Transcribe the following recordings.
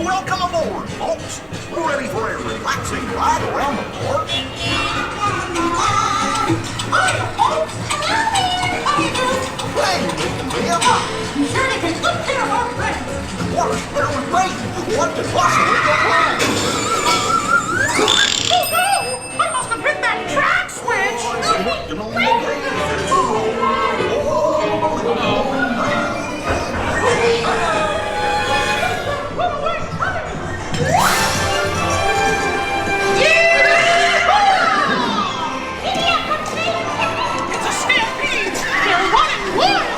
Welcome aboard, folks. We're ready for a relaxing ride around the park. Hey, you surely can look care of our friends. What's there with me? What could possibly go wrong? Oh no! I must have hit that track switch! It's a stampede! They're running wild!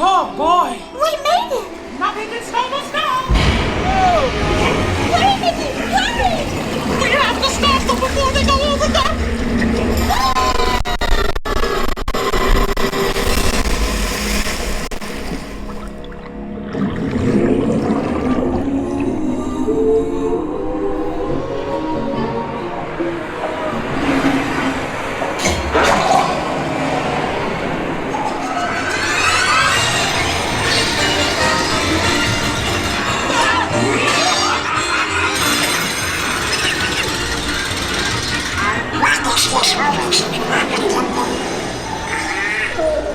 Oh boy! We made it! Nothing can stop us now! Wait, Minnie! Hurry! We have to stop them before they go over the...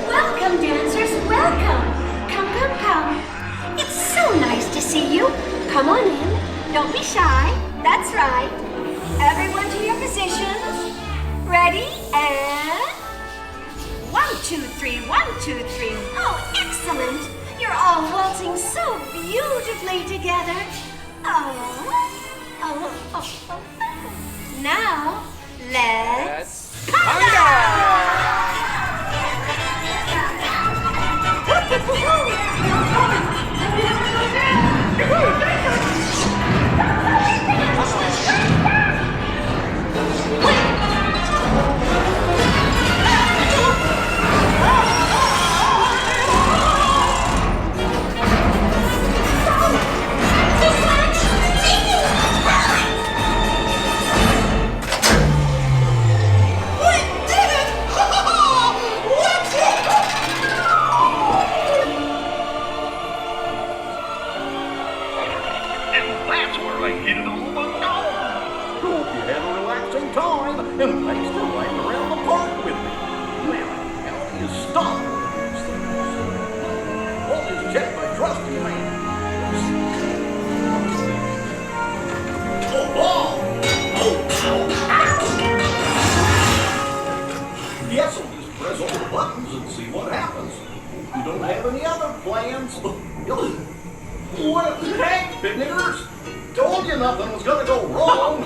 Welcome, dancers, welcome! Come, come, come. It's so nice to see you. Come on in. Don't be shy. That's right. Everyone to your positions. Ready? And... 1, 2, 3, 1, 2, 3. Oh, excellent. You're all waltzing so beautifully together. Oh. Now, let's Hope you had a relaxing time, and thanks for riding around the park with me. Now, how do you stop one of these things? Always check my trusty man. Yes, I'll just press all the buttons and see what happens. You don't have any other plans? What the heck, picnickers? Told you nothing was gonna go wrong.